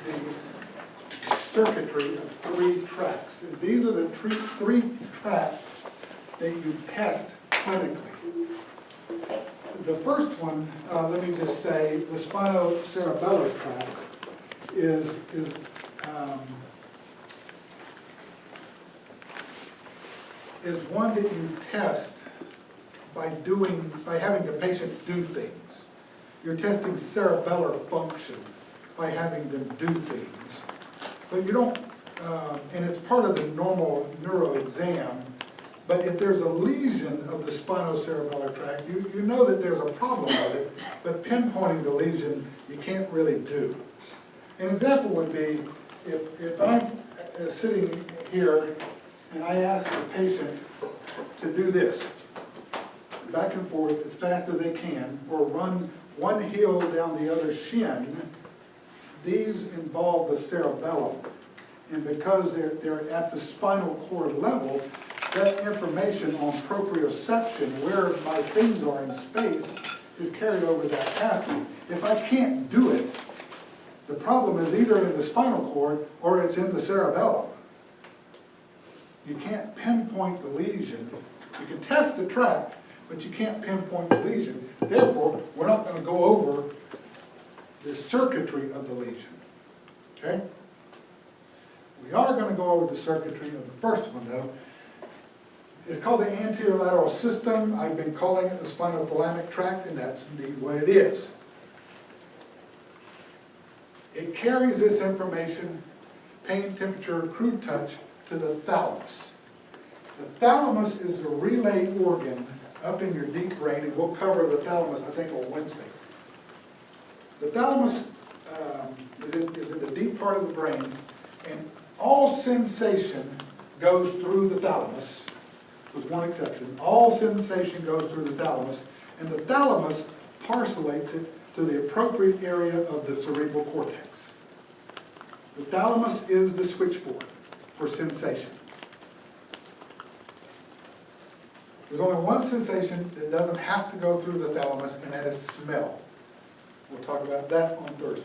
the circuitry of 3 tracks. And these are the three tracks that you test clinically. The first one, let me just say, the spinocerebellar tract is one that you test by having the patient do things. You're testing cerebellar function by having them do things. But you don't, and it's part of the normal neuro exam, but if there's a lesion of the spinocerebellar tract, you know that there's a problem with it, but pinpointing the lesion you can't really do. An example would be if I'm sitting here and I ask the patient to do this, back and forth as fast as they can, or run one heel down the other shin, these involve the cerebellum. And because they're at the spinal cord level, that information on proprioception, where my things are in space, is carried over that pathway. If I can't do it, the problem is either in the spinal cord or it's in the cerebellum. You can't pinpoint the lesion. You can test the tract, but you can't pinpoint the lesion. Therefore, we're not going to go over the circuitry of the lesion. Okay? We are going to go over the circuitry of the first one, though. It's called the anterior lateral system. I've been calling it the spinothalamic tract, and that's indeed what it is. It carries this information, pain, temperature, crude touch, to the thalamus. The thalamus is the relay organ up in your deep brain, and we'll cover the thalamus, I think, on Wednesday. The thalamus is in the deep part of the brain, and all sensation goes through the thalamus, with one exception. All sensation goes through the thalamus, and the thalamus parcellates it to the appropriate area of the cerebral cortex. The thalamus is the switchboard for sensation. There's only one sensation that doesn't have to go through the thalamus, and that is smell. We'll talk about that on Thursday.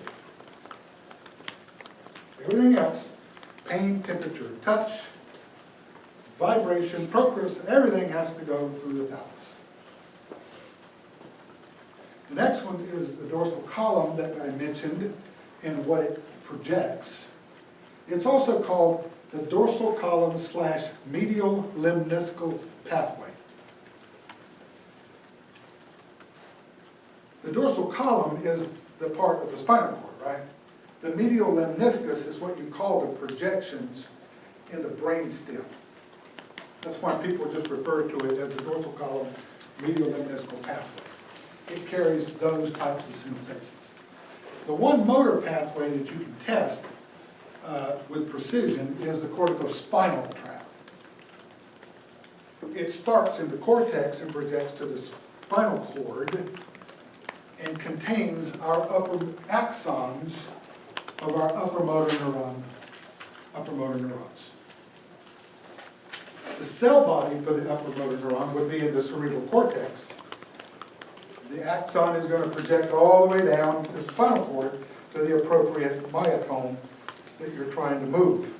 Everything else, pain, temperature, touch, vibration, proprioception, everything has to go through the thalamus. The next one is the dorsal column that I mentioned and what it projects. It's also called the dorsal column / medial lemniscal pathway. The dorsal column is the part of the spinal cord, right? The medial lemniscus is what you call the projections in the brain stem. That's why people just refer to it as the dorsal column medial lemniscal pathway. It carries those types of sensations. The one motor pathway that you can test with precision is the corticospinal tract. It starts in the cortex and projects to the spinal cord and contains our upper axons of our upper motor neurons. The cell body for the upper motor neuron would be in the cerebral cortex. The axon is going to project all the way down to the spinal cord to the appropriate myotome that you're trying to move.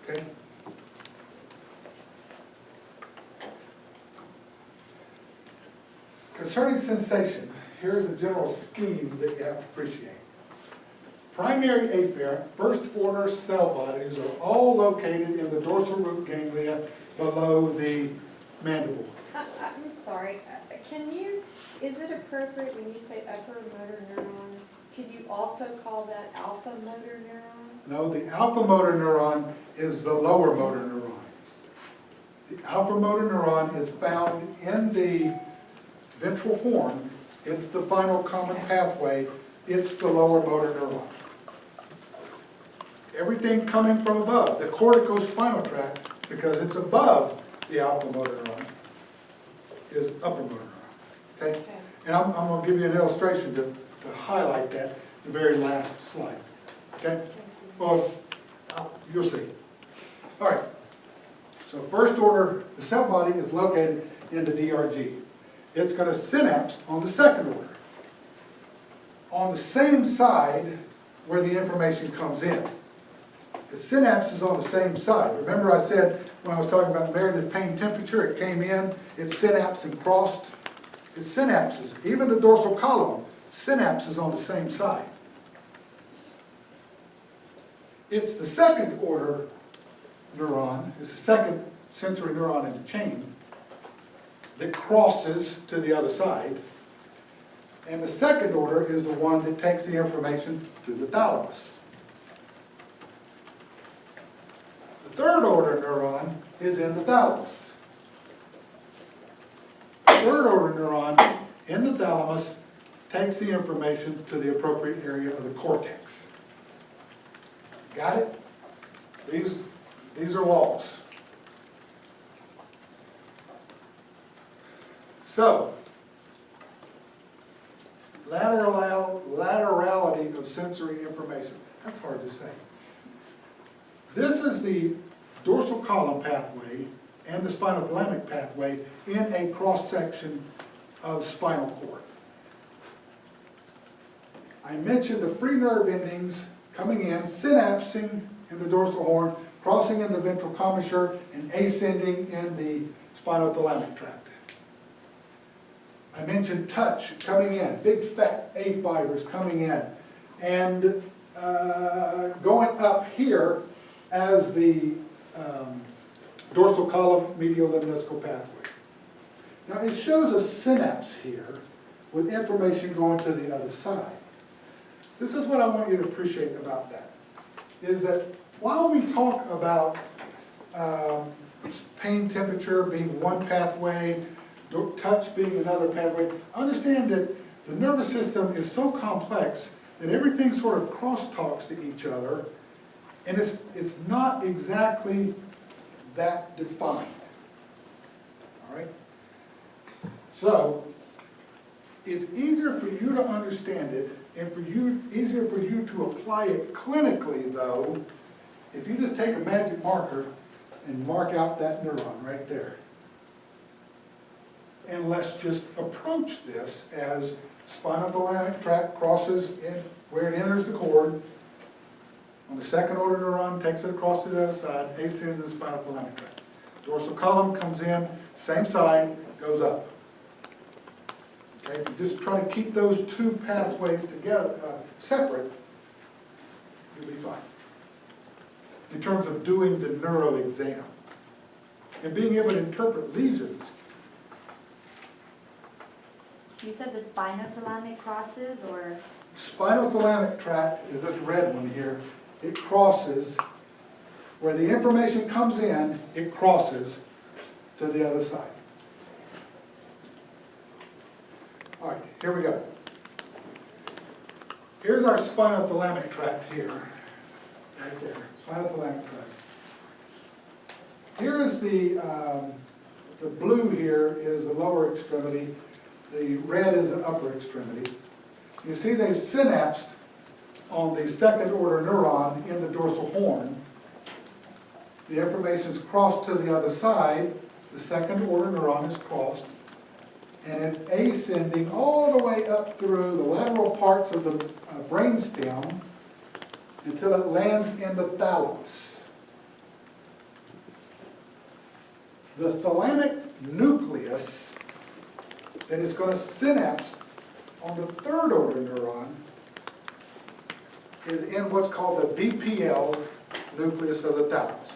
Okay? Concerning sensation, here's a general scheme that you have to appreciate. Primary afferent, first order cell bodies are all located in the dorsal root ganglia below the mandible. I'm sorry, is it appropriate when you say upper motor neuron, could you also call that alpha motor neuron? No, the alpha motor neuron is the lower motor neuron. The alpha motor neuron is found in the ventral horn. It's the final common pathway. It's the lower motor neuron. Everything coming from above, the corticospinal tract, because it's above the alpha motor neuron, is upper motor neuron. Okay? And I'm going to give you an illustration to highlight that, the very last slide. Okay? Well, you'll see. All right. So first order, the cell body is located in the DRG. It's going to synapse on the second order. On the same side where the information comes in. The synapse is on the same side. Remember I said when I was talking about Meredith pain temperature, it came in, it synapsed and crossed. It synapses. Even the dorsal column, synapse is on the same side. It's the second order neuron, it's the second sensory neuron in the chain that crosses to the other side. And the second order is the one that takes the information to the thalamus. The third order neuron is in the thalamus. The third order neuron in the thalamus takes the information to the appropriate area of the cortex. Got it? These are laws. So, laterality of sensory information. That's hard to say. This is the dorsal column pathway and the spinothalamic pathway in a cross-section of spinal cord. I mentioned the free nerve endings coming in, synapsing in the dorsal horn, crossing in the ventral commissure, and ascending in the spinothalamic tract. I mentioned touch coming in, big fat A fibers coming in, and going up here as the dorsal column medial lemniscal pathway. Now it shows a synapse here with information going to the other side. This is what I want you to appreciate about that, is that while we talk about pain temperature being one pathway, touch being another pathway, understand that the nervous system is so complex that everything sort of crosstalks to each other, and it's not exactly that defined. All right? So, it's easier for you to understand it, and easier for you to apply it clinically, though, if you just take a magic marker and mark out that neuron right there. And let's just approach this as spinothalamic tract crosses in where it enters the cord. On the second order neuron, takes it across to the other side, ascends in the spinothalamic tract. Dorsal column comes in, same side, goes up. Okay, if you just try to keep those two pathways together, separate, you'll be fine. In terms of doing the neural exam and being able to interpret lesions. You said the spinothalamic crosses, or? Spinothalamic tract is this red one here. It crosses, where the information comes in, it crosses to the other side. All right, here we go. Here's our spinothalamic tract here. Right there, spinothalamic tract. Here is the blue here is the lower extremity. The red is the upper extremity. You see they synapsed on the second order neuron in the dorsal horn. The information's crossed to the other side. The second order neuron is crossed. And it's ascending all the way up through the lateral parts of the brainstem until it lands in the thalamus. The thalamic nucleus that is going to synapse on the third order neuron is in what's called the VPL nucleus of the thalamus.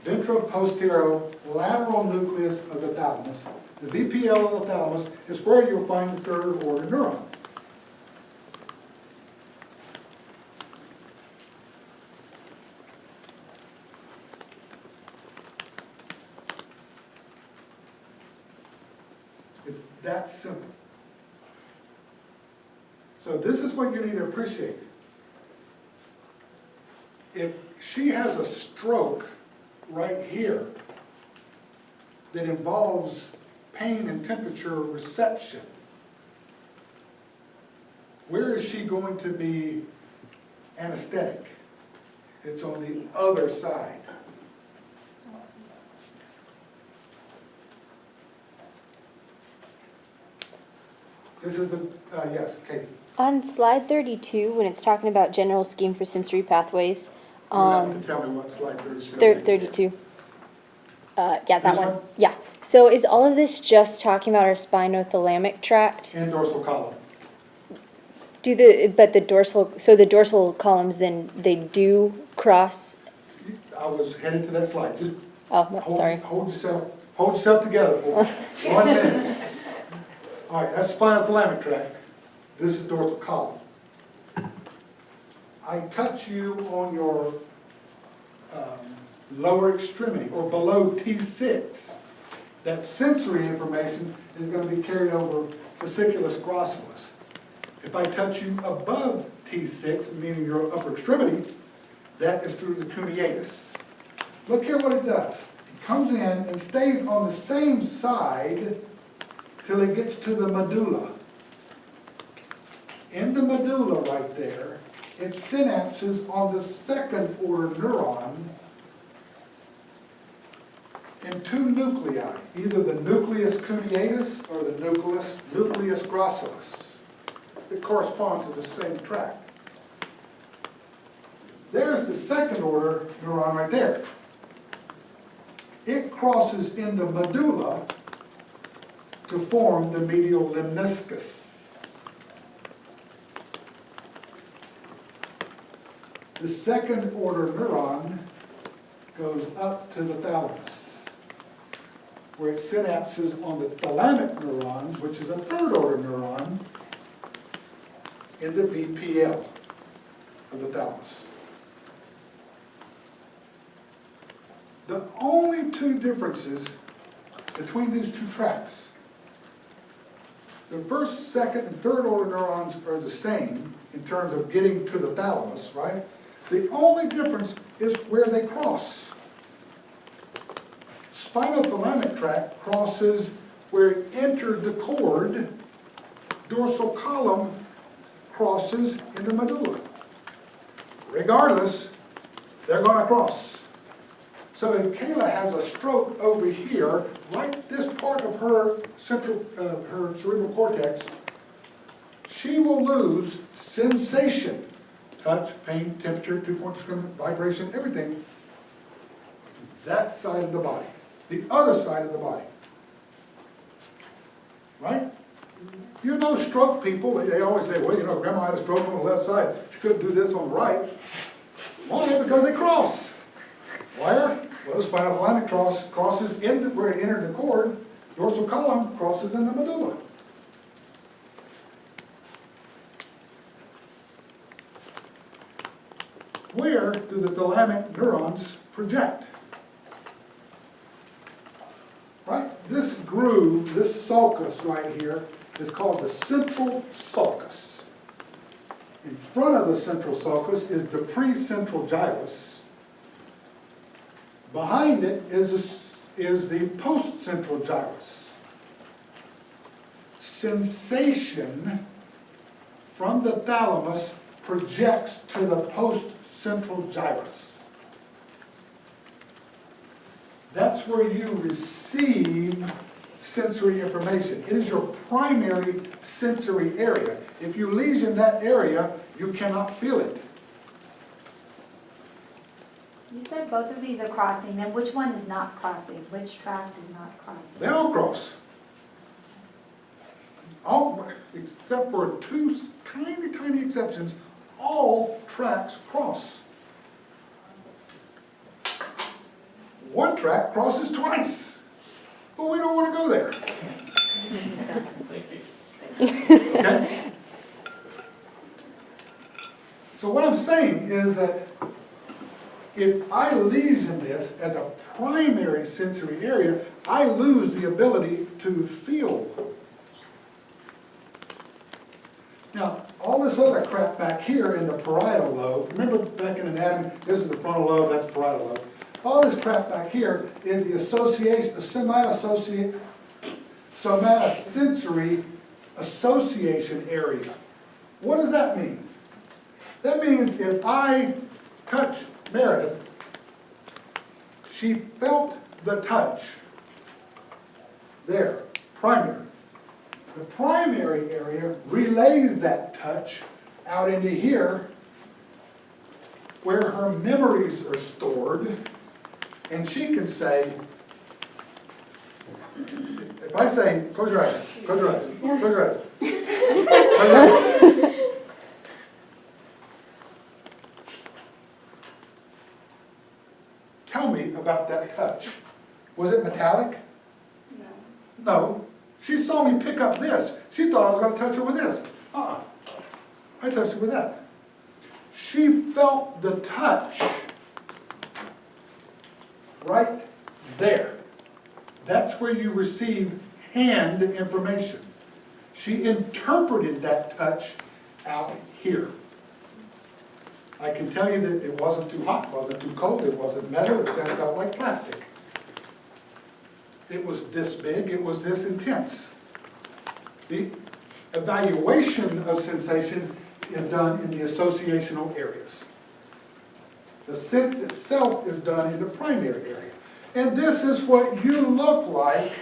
Ventroposterior lateral nucleus of the thalamus. The VPL of the thalamus is where you'll find the third order neuron. It's that simple. So this is what you need to appreciate. If she has a stroke right here that involves pain and temperature reception, where is she going to be anesthetic? It's on the other side. This is the, yes, Katie. On slide 32, when it's talking about general scheme for sensory pathways, You have to tell me what slide 32. 32. Yeah, that This one. one? Yeah. So is all of this just talking about our spinothalamic tract? And dorsal column. But the dorsal, so the dorsal columns then, they do cross? I was headed to that slide. Just Oh, no, sorry. hold yourself together for 1 minute. All right, that's spinothalamic tract. This is dorsal column. I touch you on your lower extremity or below T6. That sensory information is going to be carried over fasciculus gracilis. If I touch you above T6, meaning your upper extremity, that is through the cuneatus. Look here what it does. It comes in and stays on the same side till it gets to the medulla. In the medulla right there, it synapses on the second order neuron in two nuclei, either the nucleus cuneatus or the nucleus gracilis. It corresponds to the same tract. There's the second order neuron right there. It crosses in the medulla to form the medial lemniscus. The second order neuron goes up to the thalamus, where it synapses on the thalamic neurons, which is a third order neuron, in the VPL of the thalamus. The only two differences between these two tracts, the first, second, and third order neurons are the same in terms of getting to the thalamus, right? The only difference is where they cross. Spinothalamic tract crosses where it entered the cord. Dorsal column crosses in the medulla. Regardless, they're going to cross. So if Kayla has a stroke over here, right this part of her her cerebral cortex, she will lose sensation, touch, pain, temperature, 2-point discriminant, vibration, everything. That side of the body, the other side of the body, right? You know, stroke people, they always say, well, you know, grandma had a stroke on the left side. She couldn't do this on the right. Why? Because they cross. Where? Well, the spinothalamic crosses in where it entered the cord. Dorsal column crosses in the medulla. Where do the thalamic neurons project? Right? This groove, this sulcus right here, is called the central sulcus. In front of the central sulcus is the precentral gyrus. Behind it is the postcentral gyrus. Sensation from the thalamus projects to the postcentral gyrus. That's where you receive sensory information. It is your primary sensory area. If you lesion that area, you cannot feel it. You said both of these are crossing, then which one is not crossing? Which tract is not crossing? They all cross. All, except for two tiny, tiny exceptions, all tracks cross. One track crosses twice, but we don't want to go there. Okay? So what I'm saying is that if I lesion this as a primary sensory area, I lose the ability to feel. Now, all this other crap back here in the parietal lobe, remember back in anatomy, this is the frontal lobe, that's the parietal lobe. All this crap back here is the association, the somatosensory association area. What does that mean? That means if I touch Meredith, she felt the touch there, primary. The primary area relays that touch out into here where her memories are stored, and she can say, if I say, close your eyes, close your eyes, close your eyes. Close your eyes. Tell me about that touch. Was it metallic? No. She saw me pick up this. She thought I was going to touch her with this. I touched her with that. She felt the touch right there. That's where you receive hand information. She interpreted that touch out here. I can tell you that it wasn't too hot, wasn't too cold, it wasn't metal, it felt like plastic. It was this big, it was this intense. The evaluation of sensation is done in the associational areas. The sense itself is done in the primary area. And this is what you look like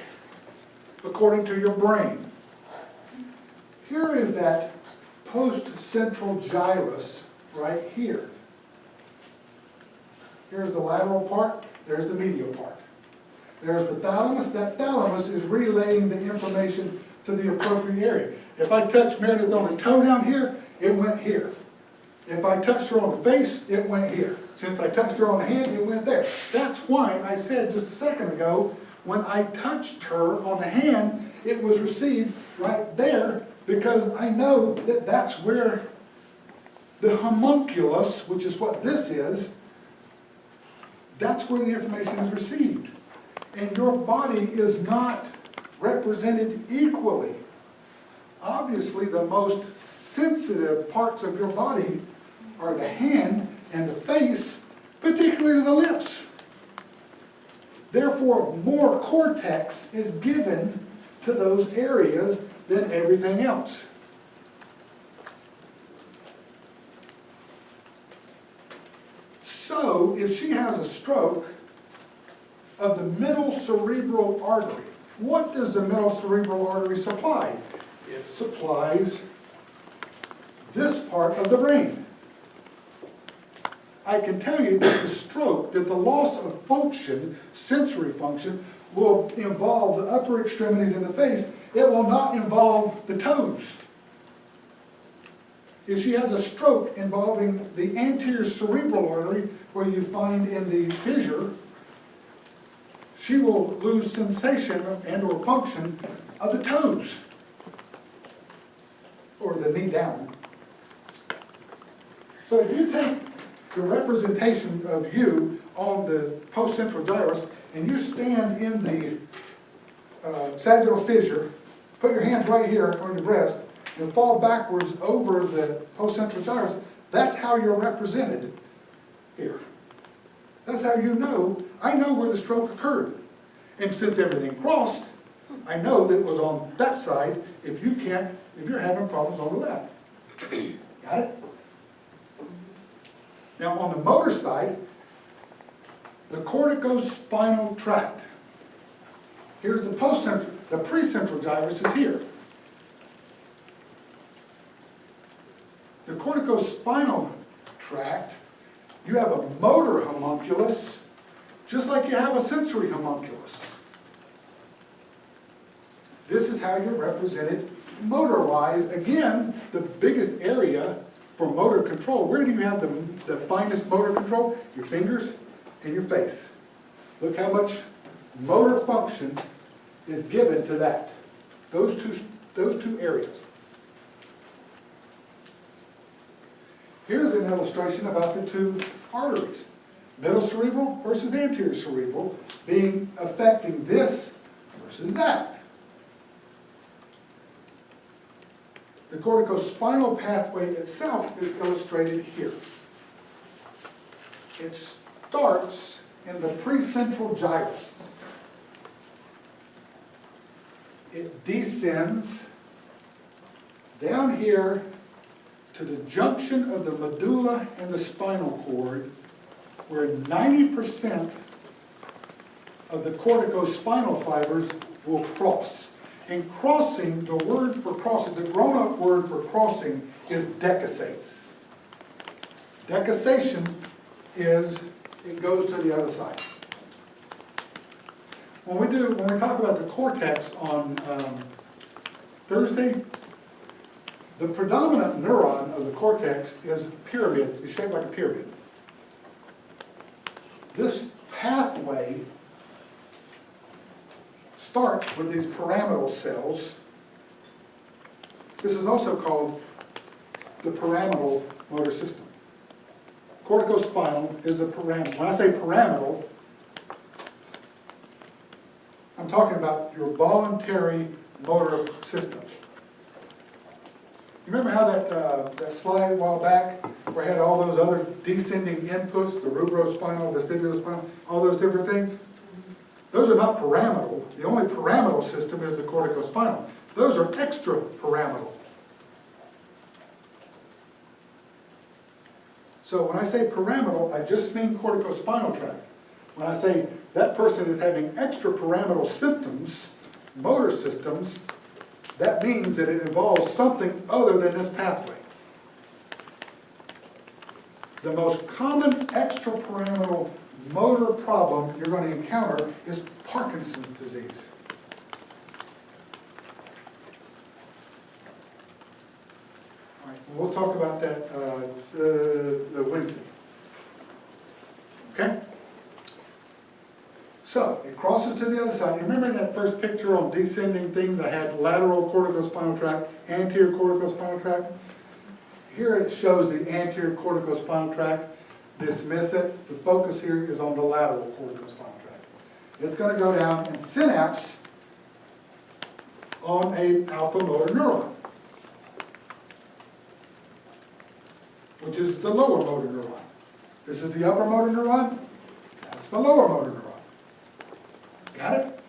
according to your brain. Here is that post-central gyrus right here. Here's the lateral part, there's the medial part. There's the thalamus. That thalamus is relaying the information to the appropriate area. If I touch Meredith on the toe down here, it went here. If I touched her on the face, it went here. Since I touched her on the hand, it went there. That's why I said just a second ago, when I touched her on the hand, it was received right there, because I know that that's where the homunculus, which is what this is, that's where the information is received. And your body is not represented equally. Obviously, the most sensitive parts of your body are the hand and the face, particularly the lips. Therefore, more cortex is given to those areas than everything else. So, if she has a stroke of the middle cerebral artery, what does the middle cerebral artery supply? It supplies this part of the brain. I can tell you that the stroke, that the loss of function, sensory function, will involve the upper extremities in the face. It will not involve the toes. If she has a stroke involving the anterior cerebral artery, where you find in the fissure, she will lose sensation and or function of the toes, or the knee down. So if you take the representation of you on the post-central gyrus, and you stand in the sagittal fissure, put your hands right here on your breast, and fall backwards over the post-central gyrus, that's how you're represented here. That's how you know, I know where the stroke occurred. And since everything crossed, I know that it was on that side if you're having problems on the left. Got it? Now on the motor side, the corticospinal tract. Here's the post-central, the precentral gyrus is here. The corticospinal tract, you have a motor homunculus, just like you have a sensory homunculus. This is how you're represented motor-wise. Again, the biggest area for motor control. Where do you have the finest motor control? Your fingers and your face. Look how much motor function is given to that. Those two areas. Here's an illustration about the two arteries. Middle cerebral versus anterior cerebral being affecting this versus that. The corticospinal pathway itself is illustrated here. It starts in the precentral gyrus. It descends down here to the junction of the medulla and the spinal cord, where 90% of the corticospinal fibers will cross. And crossing, the word for crossing, the grown-up word for crossing is decussates. Decussation is, it goes to the other side. When we talk about the cortex on Thursday, the predominant neuron of the cortex is pyramid, is shaped like a pyramid. This pathway starts with these pyramidal cells. This is also called the pyramidal motor system. Corticospinal is a pyramidal. When I say pyramidal, I'm talking about your voluntary motor system. Remember how that slide a while back, where I had all those other descending inputs, the rubrospinal, vestibulospinal, all those different things? Those are not pyramidal. The only pyramidal system is the corticospinal. Those are extrapyramidal. So when I say pyramidal, I just mean corticospinal tract. When I say that person is having extrapyramidal symptoms, motor systems, that means that it involves something other than this pathway. The most common extrapyramidal motor problem you're going to encounter is Parkinson's disease. All right, we'll talk about that Wednesday. Okay? So, it crosses to the other side. Remember in that first picture on descending things, I had lateral corticospinal tract, anterior corticospinal tract? Here it shows the anterior corticospinal tract. Dismiss it. The focus here is on the lateral corticospinal tract. It's going to go down and synapse on a alpha motor neuron, which is the lower motor neuron. This is the upper motor neuron. That's the lower motor neuron. Got it?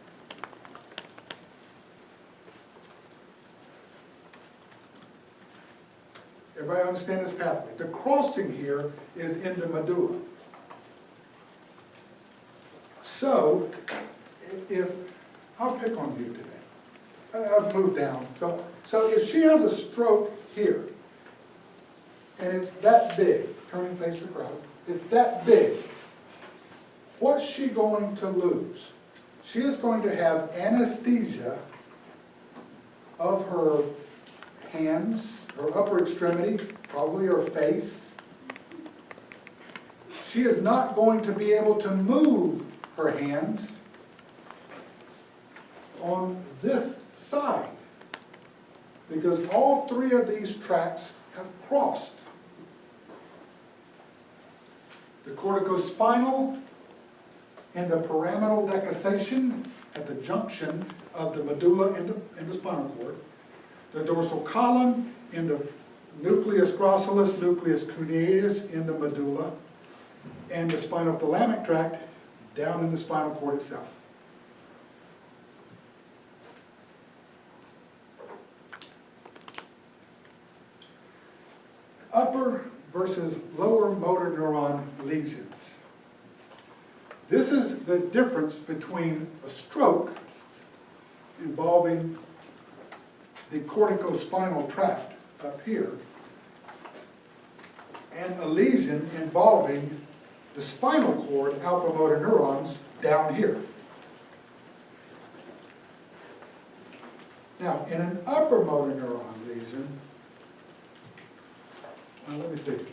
Everybody understand this pathway? The crossing here is in the medulla. So, I'll pick on you today. I've moved down. So if she has a stroke here, and it's that big, turning face to crowd, it's that big, what's she going to lose? She is going to have anesthesia of her hands, her upper extremity, probably her face. She is not going to be able to move her hands on this side because all three of these tracts have crossed. The corticospinal and the pyramidal decussation at the junction of the medulla and the spinal cord, the dorsal column in the nucleus gracillus, nucleus cuneatus in the medulla, and the spinothalamic tract down in the spinal cord itself. Upper versus lower motor neuron lesions. This is the difference between a stroke involving the corticospinal tract up here and a lesion involving the spinal cord alpha motor neurons down here. Now, in an upper motor neuron lesion, let me see.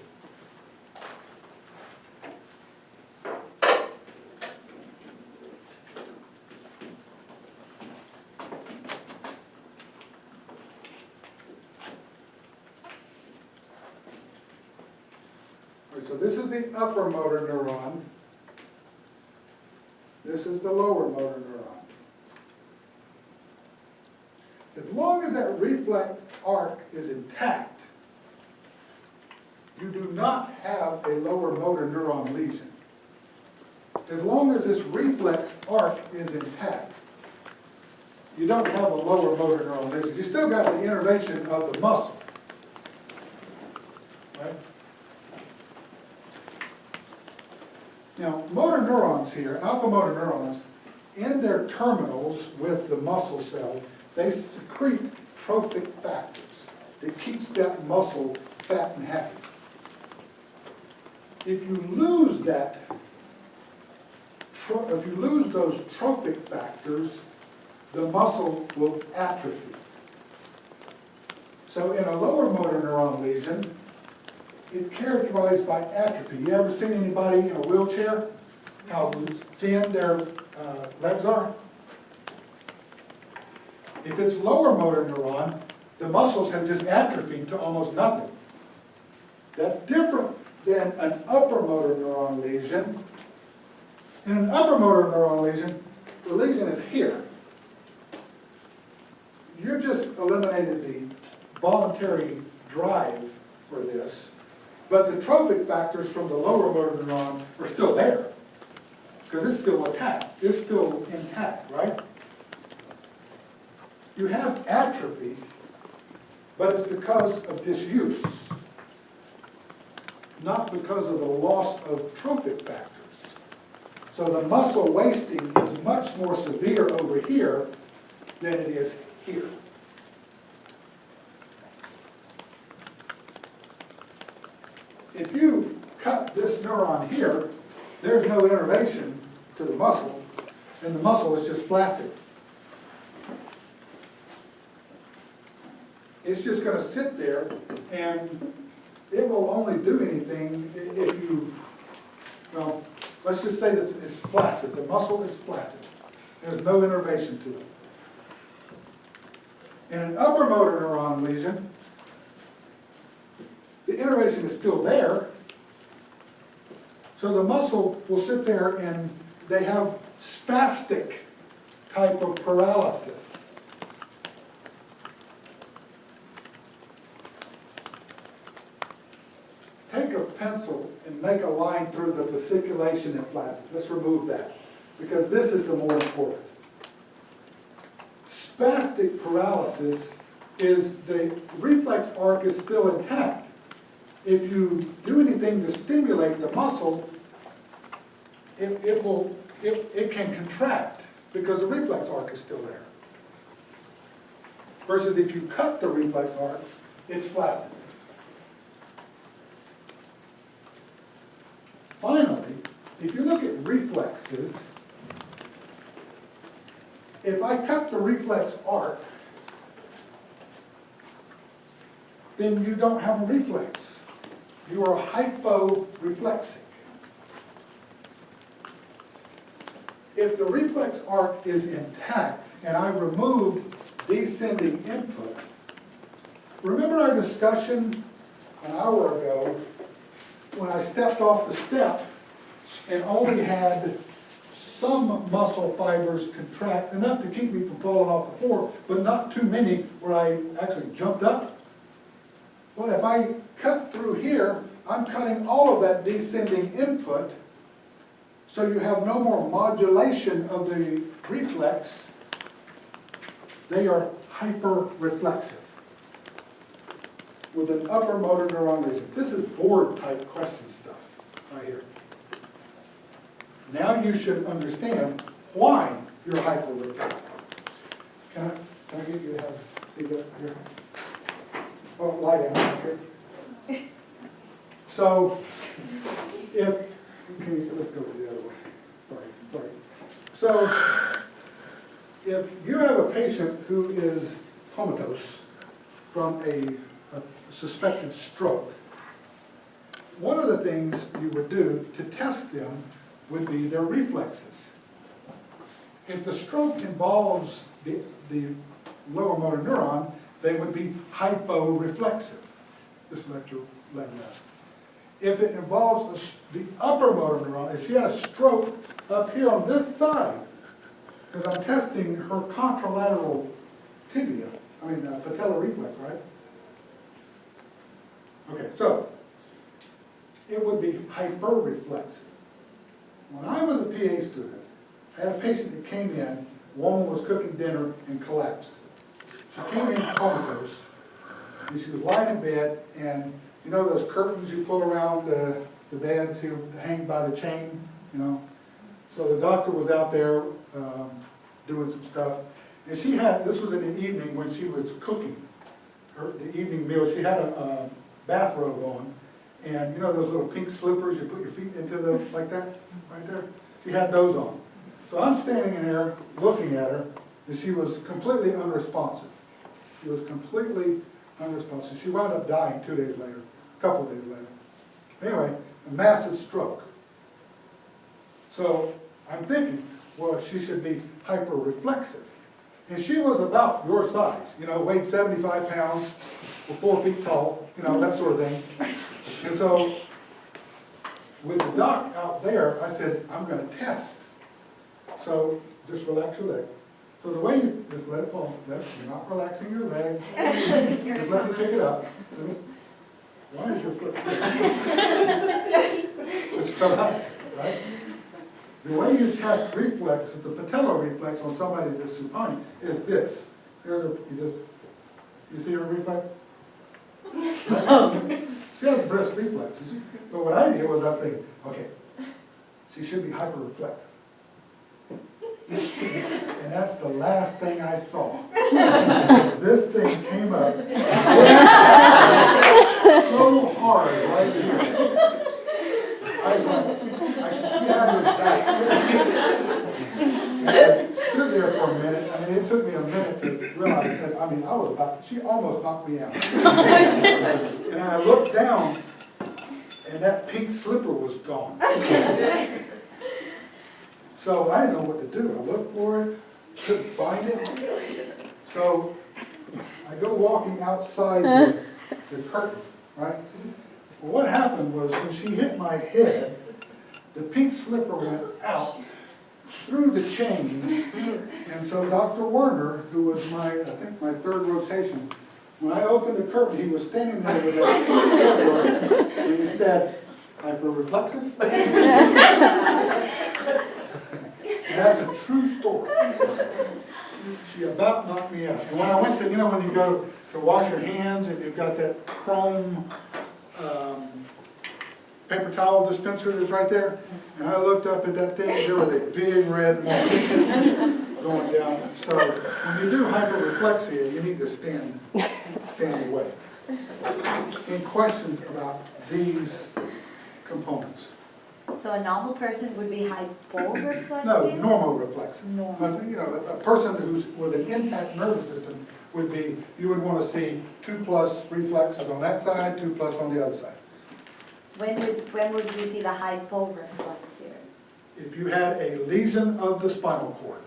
So this is the upper motor neuron. This is the lower motor neuron. As long as that reflex arc is intact, you do not have a lower motor neuron lesion. As long as this reflex arc is intact, you don't have a lower motor neuron lesion. You still got the innervation of the muscle. Right? Now, motor neurons here, alpha motor neurons, in their terminals with the muscle cell, they secrete trophic factors that keeps that muscle fat and happy. If you lose that, if you lose those trophic factors, the muscle will atrophy. So in a lower motor neuron lesion, it's characterized by atrophy. You ever seen anybody in a wheelchair, how thin their legs are? If it's lower motor neuron, the muscles have just atrophied to almost nothing. That's different than an upper motor neuron lesion. In an upper motor neuron lesion, the lesion is here. You've just eliminated the voluntary drive for this, but the trophic factors from the lower motor neuron are still there, because it's still intact. It's still intact, right? You have atrophy, but it's because of disuse, not because of the loss of trophic factors. So the muscle wasting is much more severe over here than it is here. If you cut this neuron here, there's no innervation to the muscle, and the muscle is just flaccid. It's just going to sit there, and it will only do anything if you, well, let's just say that it's flaccid. The muscle is flaccid. There's no innervation to it. In an upper motor neuron lesion, the innervation is still there, so the muscle will sit there and they have spastic type of paralysis. Take a pencil and make a line through the fasciculation and flaccid. Let's remove that, because this is the more important. Spastic paralysis is the reflex arc is still intact. If you do anything to stimulate the muscle, it can contract because the reflex arc is still there. Versus if you cut the reflex arc, it's flaccid. Finally, if you look at reflexes, if I cut the reflex arc, then you don't have a reflex. You are hyporeflexic. If the reflex arc is intact and I removed descending input, remember our discussion an hour ago when I stepped off the step and only had some muscle fibers contract enough to keep me from falling off the floor, but not too many where I actually jumped up? Well, if I cut through here, I'm cutting all of that descending input, so you have no more modulation of the reflex. They are hyperreflexive with an upper motor neuron lesion. This is board type question stuff right here. Now you should understand why you're hyperreflexive. Can I get you to have see that here? Oh, lie down here. So, let's go the other way. Sorry. So, if you have a patient who is comatose from a suspected stroke, one of the things you would do to test them would be their reflexes. If the stroke involves the lower motor neuron, they would be hyporeflexive. Just let your leg rest. If it involves the upper motor neuron, if she had a stroke up here on this side, because I'm testing her contralateral tibia, patella reflex, right? Okay, so it would be hyperreflexive. When I was a PA student, I had a patient that came in, a woman was cooking dinner and collapsed. She came in comatose, and she was lying in bed, and you know those curtains you pull around the beds who hang by the chain, you know? So the doctor was out there doing some stuff, And she had, this was in the evening when she was cooking the evening meal. She had a bathrobe on, and you know those little pink slippers, you put your feet into them like that, right there? She had those on. So I'm standing in there looking at her, and she was completely unresponsive. She was completely unresponsive. She wound up dying 2 days later, a couple of days later. Anyway, a massive stroke. So I'm thinking, well, she should be hyper-reflexive. And she was about your size, you know, weighed 75 pounds, was 4 feet tall, you know, that sort of thing. And so with the doc out there, I said, I'm going to test. So just relax your leg. So the way you, just let it fall. You're not relaxing your leg. Just let me pick it up. Why is your foot? Just relax, right? The way you test reflex, the patellar reflex on somebody that's supine is this. Here's a, you see her reflex? Right? She has brisk reflexes. But what I did was I think, okay, she should be hyper-reflexive. And that's the last thing I saw. This thing came up so hard right here. I staggered back. And I stood there for a minute. I mean, it took me a minute to realize that, I mean, I was about, she almost knocked me out. And I looked down, and that pink slipper was gone. So I didn't know what to do. I looked for it, couldn't find it. So I go walking outside the curtain, right? Well, what happened was when she hit my head, the pink slipper went out through the chain. And so Dr. Werner, who was I think my third rotation, when I opened the curtain, he was standing there with that pink slipper, and he said, hyper-reflexive? That's a true story. She about knocked me out. And when I went to, you know, when you go to wash your hands and you've got that chrome paper towel dispenser that's right there, and I looked up at that thing, there was a big red mark going down. So when you do hyperreflexia, you need to stand away. Any questions about these components? So a normal person would be hyporeflexive? No, normal reflexive. Normal. You know, a person who's with an intact nervous system would be, you would want to see 2+ reflexes on that side, 2+ on the other side. When would we see the hyporeflexia? If you had a lesion of the spinal cord,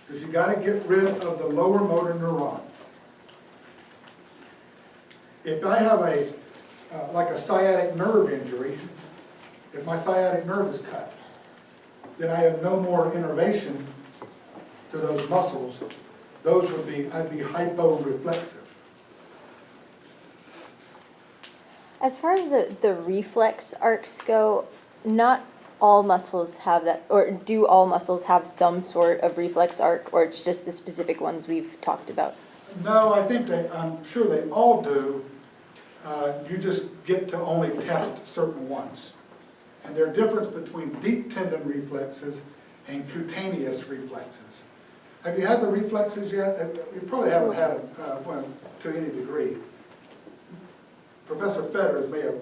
because you got to get rid of the lower motor neuron. If I have like a sciatic nerve injury, if my sciatic nerve is cut, then I have no more innervation to those muscles. Those would be, I'd be hyporeflexive. As far as the reflex arcs go, not all muscles have that, or do all muscles have some sort of reflex arc, or it's just the specific ones we've talked about? No, I think I'm sure they all do. You just get to only test certain ones. And there's a difference between deep tendon reflexes and cutaneous reflexes. Have you had the reflexes yet? You probably haven't had them well, to any degree. Professor Fetters may have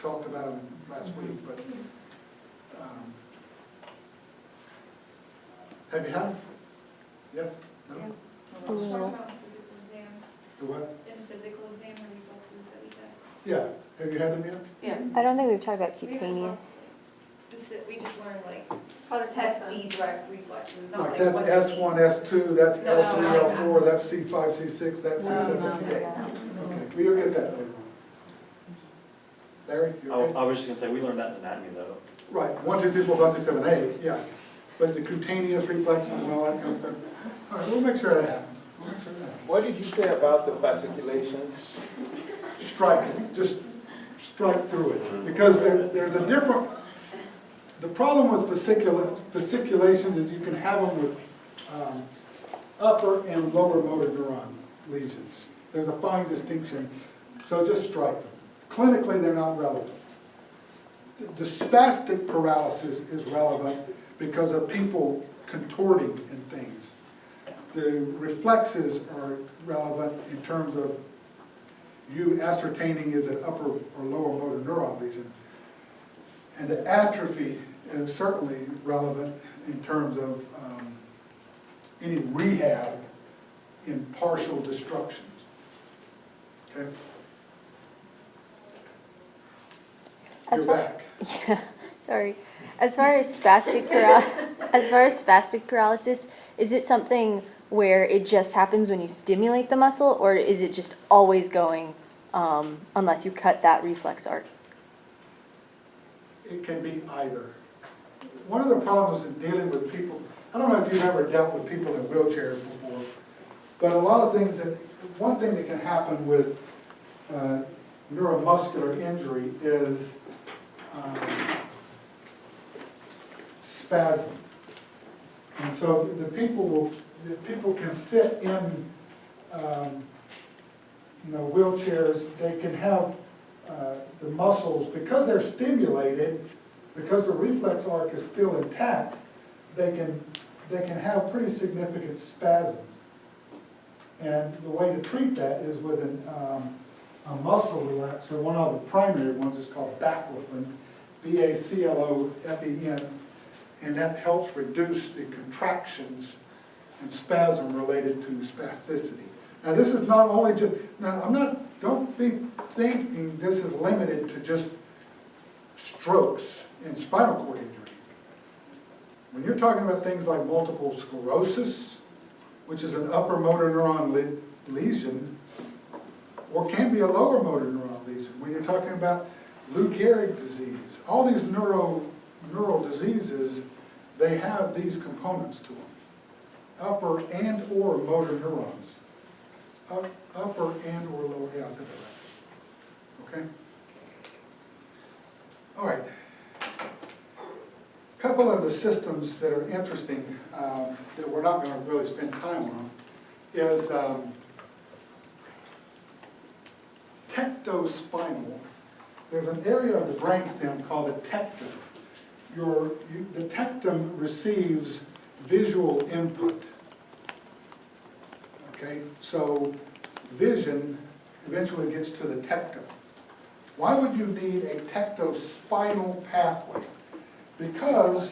talked about them last week, but have you had them? Yes? No? Yeah. No. Talked about physical exam, The what? in physical exam, the reflexes that we test. Yeah. Have you had them yet? Yeah. I don't think we've talked about cutaneous. We just learned like How to test these reflexes, not Like like that's what they S1, mean. S2, that's No, L3, no, L4, that's C5, C6, that's C7, C8. Okay, we'll get that later on. Larry, you okay? I was just gonna say, we learned that in anatomy though. Right, 1, 2, 3, 4, 5, 6, 7, 8, yeah. But the cutaneous reflexes and all that kind of stuff. All right, we'll make sure that happens. We'll make sure that happens. What did you say about the fasciculation? Strike it, just strike through it. Because there's a different, the problem with fasciculations is you can have them with upper and lower motor neuron lesions. There's a fine distinction, so just strike them. Clinically, they're not relevant. The spastic paralysis is relevant because of people contorting in things. The reflexes are relevant in terms of you ascertaining is it upper or lower motor neuron lesion. And the atrophy is certainly relevant in terms of any rehab in partial destructions. Okay? As You're far- back. Yeah, sorry. As far as spastic paralysis, is it something where it just happens when you stimulate the muscle, or is it just always going unless you cut that reflex arc? It can be either. One of the problems in dealing with people, I don't know if you've ever dealt with people in wheelchairs before, but a lot of things one thing that can happen with neuromuscular injury is spasm. And so the people can sit in, wheelchairs, they can have the muscles, because they're stimulated, because the reflex arc is still intact, they can have pretty significant spasms. And the way to treat that is with a muscle relaxer. One of the primary ones is called baclofen, BACLOFEN, and that helps reduce the contractions and spasm related to spasticity. Now, this is not only just, don't be thinking this is limited to just strokes and spinal cord injury. When you're talking about things like multiple sclerosis, which is an upper motor neuron lesion, or can be a lower motor neuron lesion, when you're talking about Lou Gehrig disease, all these neural diseases, they have these components to them. Upper and or motor neurons. Upper and or lower, yeah, I think of that. Okay? All right. A couple of the systems that are interesting that we're not going to really spend time on is tectospinal. There's an area of the brainstem called the tectum. The tectum receives visual input. Okay, so vision eventually gets to the tectum. Why would you need a tectospinal pathway? Because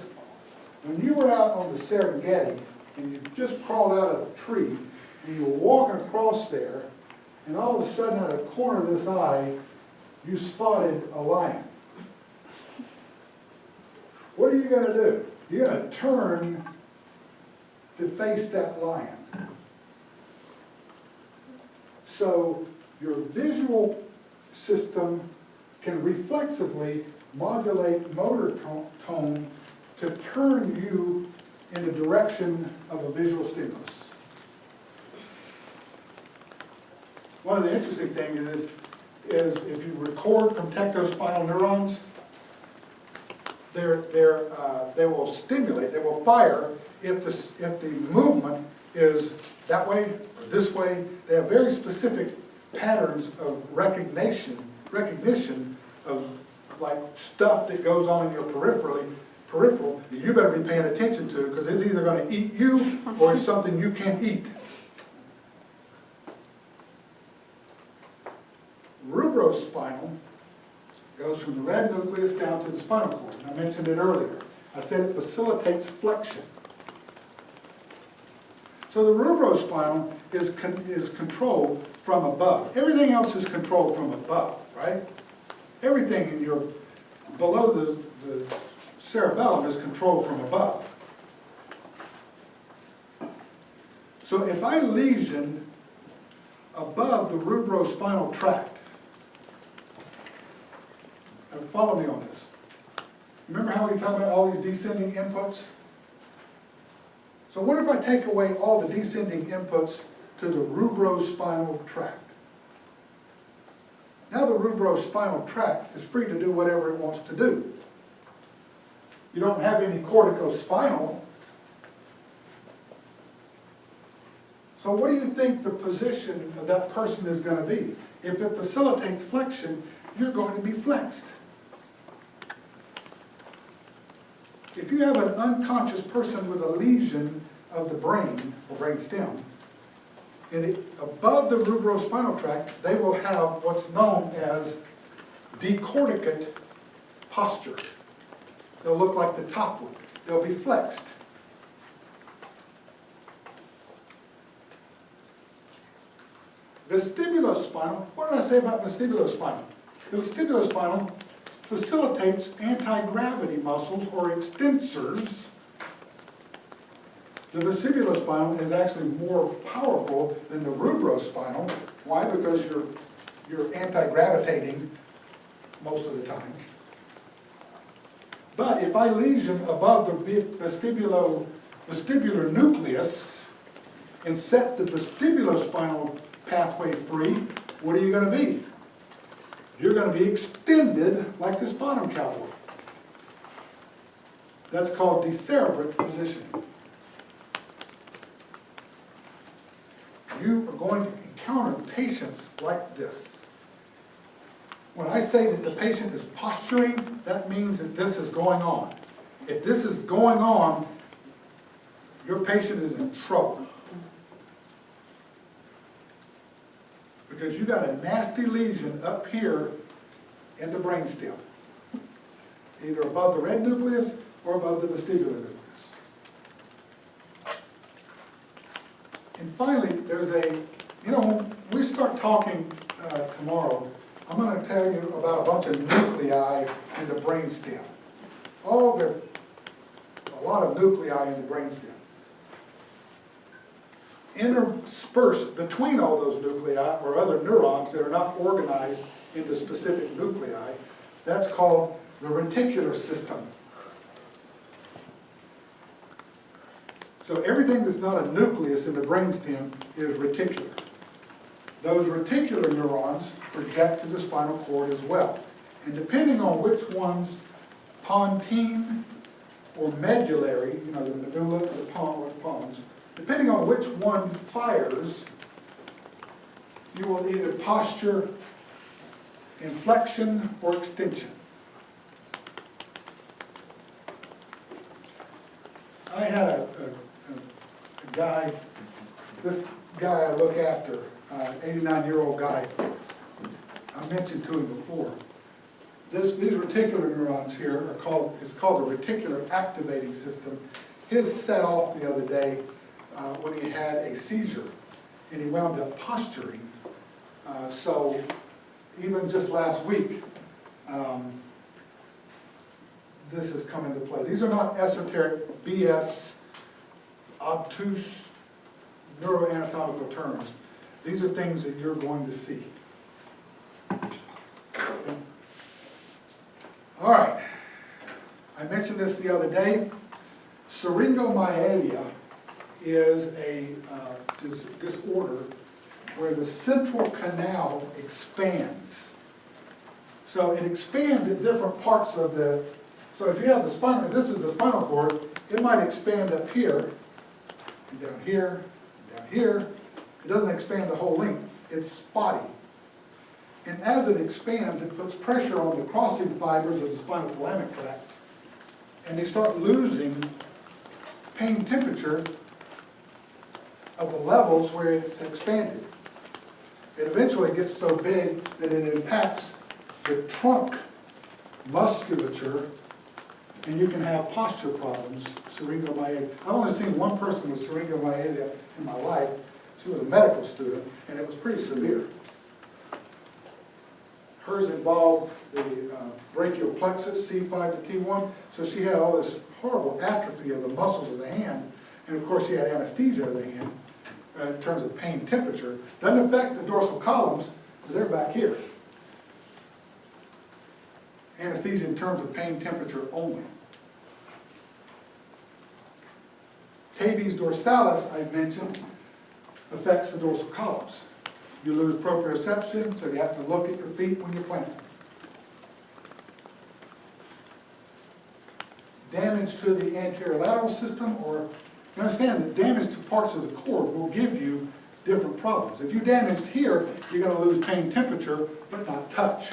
when you were out on the Serengeti and you just crawled out of a tree and you were walking across there, and all of a sudden out of the corner of this eye, you spotted a lion. What are you going to do? You're going to turn to face that lion. So your visual system can reflexively modulate motor tone to turn you in the direction of a visual stimulus. One of the interesting things is if you record from tectospinal neurons, they will stimulate, they will fire if the movement is that way or this way. They have very specific patterns of recognition of like stuff that goes on in your peripheral that you better be paying attention to, because it's either going to eat you or it's something you can't eat. Rubrospinal goes from the red nucleus down to the spinal cord. I mentioned it earlier. I said it facilitates flexion. So the rubrospinal is controlled from above. Everything else is controlled from above, right? Everything in your below the cerebellum is controlled from above. So if I lesion above the rubrospinal tract, and follow me on this. Remember how we talked about all these descending inputs? So what if I take away all the descending inputs to the rubrospinal tract? Now the rubrospinal tract is free to do whatever it wants to do. You don't have any corticospinal. So what do you think the position of that person is going to be? If it facilitates flexion, you're going to be flexed. if you have an unconscious person with a lesion of the brain or brain stem, above the rubrospinal tract, they will have what's known as decorticate posture. They'll look like the top would. They'll be flexed. Vestibulospinal, what did I say about vestibulospinal? Vestibulospinal facilitates anti-gravity muscles or extensors. The vestibulospinal is actually more powerful than the rubrospinal. Why? Because you're anti-gravitating most of the time. But if I lesion above the vestibular nucleus and set the vestibulospinal pathway free, what are you going to be? You're going to be extended like this bottom cowboy. That's called decerebrate positioning. You are going to encounter patients like this. When I say that the patient is posturing, that means that this is going on. If this is going on, your patient is in trouble. Because you got a nasty lesion up here in the brainstem, either above the red nucleus or above the vestibular nucleus. And finally, there's when we start talking tomorrow, I'm going to tell you about a bunch of nuclei in the brainstem. There's a lot of nuclei in the brainstem. Interspersed between all those nuclei are other neurons that are not organized into specific nuclei. That's called the reticular system. So everything that's not a nucleus in the brainstem is reticular. Those reticular neurons project to the spinal cord as well. And depending on which ones, pontine or medullary, the medulla or the pons, depending on which one fires, you will either posture, inflection, or extension. I had a guy, this guy I look after, 89-year-old guy, I mentioned to him before. These reticular neurons here it's called the reticular activating system. His set off the other day when he had a seizure, and he wound up posturing. So even just last week, this has come into play. These are not esoteric BS, obtuse neuroanatomical terms. These are things that you're going to see. Okay. All right. I mentioned this the other day. Syringomyelia is a disorder where the central canal expands. So it expands at different parts of the, so if you have the spinal, if this is the spinal cord, it might expand up here, and down here, and down here. It doesn't expand the whole length, it's spotty. And as it expands, it puts pressure on the crossing fibers of the spinal thalamic tract, and they start losing pain temperature of the levels where it's expanded. It eventually gets so big that it impacts the trunk musculature, and you can have posture problems, syringomyelia. I've only seen one person with syringomyelia in my life. She was a medical student, and it was pretty severe. Hers involved the brachial plexus, C5 to T1, so she had all this horrible atrophy of the muscles of the hand, and of course she had anesthesia of the hand in terms of pain temperature. Doesn't affect the dorsal columns, because they're back here. Anesthesia in terms of pain temperature only. Tabes dorsalis, I've mentioned, affects the dorsal columns. You lose proprioception, so you have to look at your feet when you're planting. Damage to the anterior lateral system, or you understand that damage to parts of the cord will give you different problems. If you damaged here, you're going to lose pain temperature, but not touch.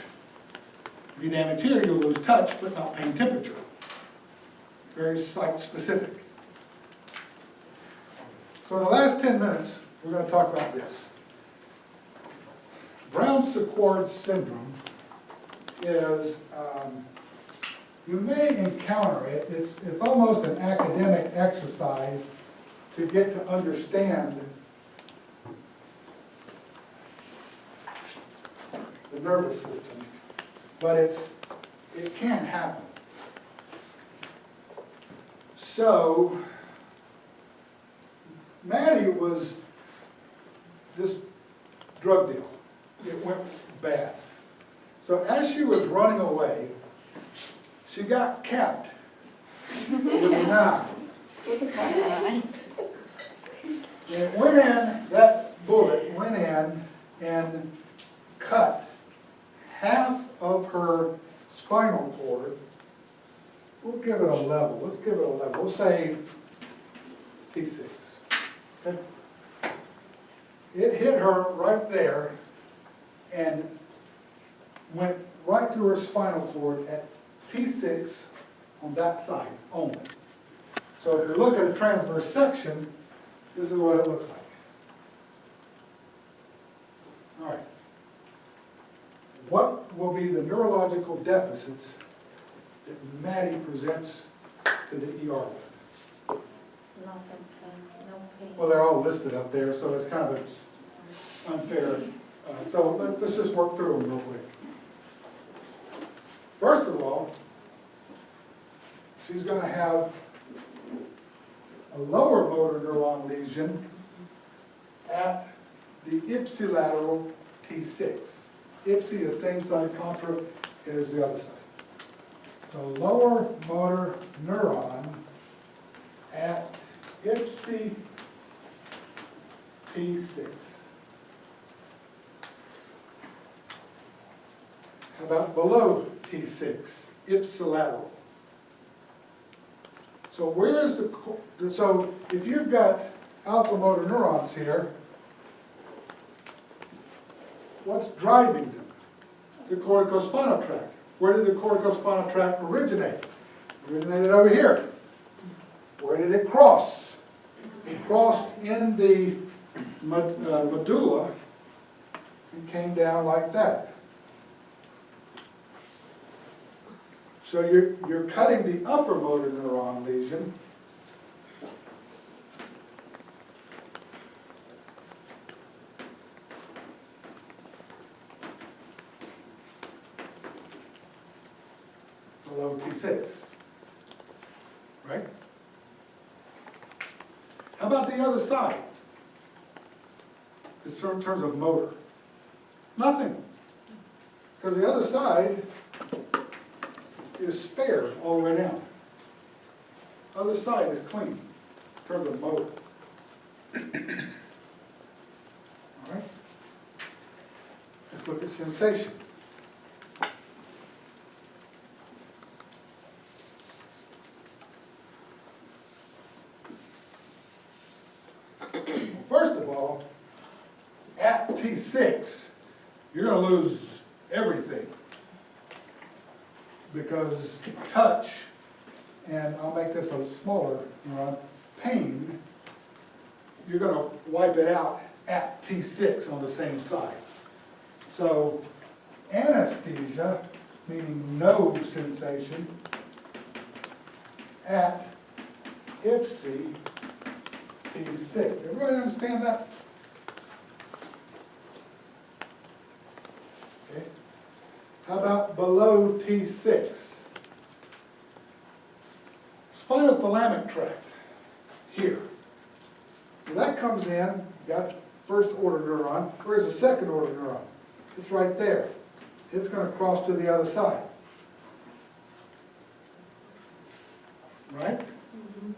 If you damage here, you'll lose touch, but not pain temperature. very site-specific. So in the last 10 minutes, we're going to talk about this. Brown-Sequard syndrome is, you may encounter it. It's almost an academic exercise to get to understand the nervous system, but it can happen. So, Maddie was this drug deal. It went bad. So as she was running away, she got capped with a knife. And it went in, that bullet went in and cut half of her spinal cord. We'll give it a level. Let's give it a level. We'll say T6. Okay? It hit her right there and went right through her spinal cord at T6 on that side only. So if you look at a transverse section, this is what it looks like. All right. What will be the neurological deficits that Maddie presents to the ER with? Loss of pain, no pain. Well, they're all listed up there, so it's kind of unfair. So let's just work through them real quick. First of all, she's going to have a lower motor neuron lesion at the ipsilateral T6. Ipsi is same side, contra is the other side. So lower motor neuron at ipsi T6. How about below T6, ipsilateral? So where's so if you've got alpha motor neurons here, what's driving them? The corticospinal tract. Where did the corticospinal tract originate? It originated over here. Where did it cross? It crossed in the medulla and came down like that. So you're cutting the upper motor neuron lesion. Below T6, right? How about the other side? It's in terms of motor. Nothing. Because the other side is spared all the way down. Other side is clean in terms of motor. All right? Let's look at sensation. First of all, at T6, you're going to lose everything. Because touch, and I'll make this a smaller neuron, pain, you're going to wipe it out at T6 on the same side. So anesthesia, meaning no sensation, at ipsi T6. Everybody understand that? Okay. How about below T6? Spinothalamic tract, here. Well, that comes in, got first order neuron. Where's the second order neuron? It's right there. It's going to cross to the other side. Right? Mm-hmm.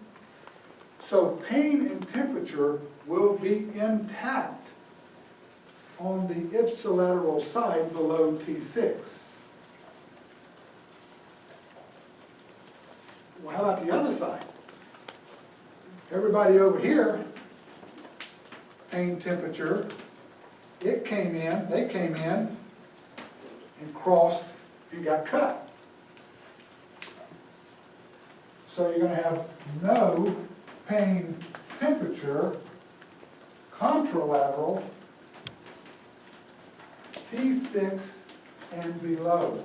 So pain and temperature will be intact on the ipsilateral side below T6. Well, how about the other side? Everybody over here, pain, temperature, it came in, they came in and crossed and got cut. So you're gonna have no pain temperature, contralateral, T6 and below.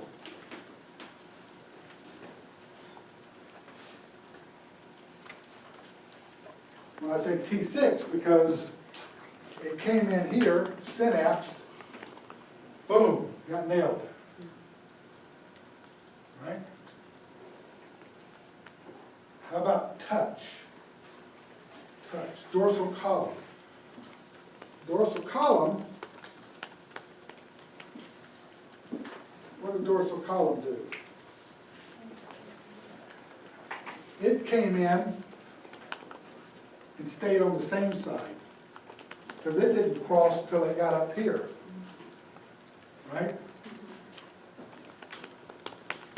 When I say T6, because it came in here, synapsed, boom, got nailed. Right? How about touch? Touch, dorsal column. Dorsal column, what did dorsal column do? It came in and stayed on the same side, because it didn't cross till it got up here, right?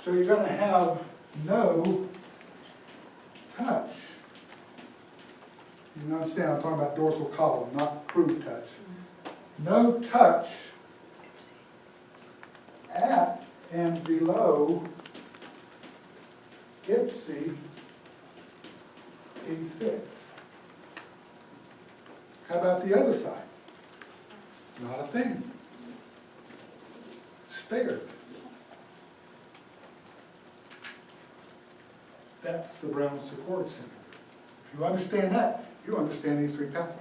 So you're gonna have no touch. You understand, I'm talking about dorsal column, not crude touch. No touch at and below IPSI T6. How about the other side? Not a thing. Spared. That's the Brown-Séquard syndrome. If you understand that, you understand these three pathways.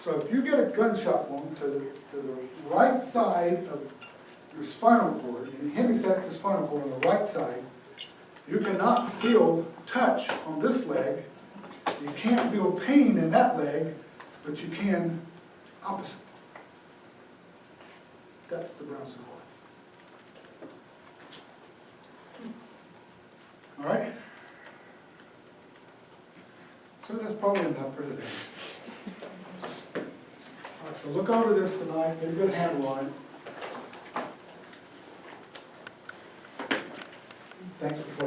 So if you get a gunshot wound to the right side of your spinal cord, and hemisects the spinal cord on the right side, you cannot feel touch on this leg. You can't feel pain in that leg, but you can opposite. That's the Brown-Séquard. All right? So that's probably enough for today. All right, so look over this tonight, get a good handle on it. Thanks for playing.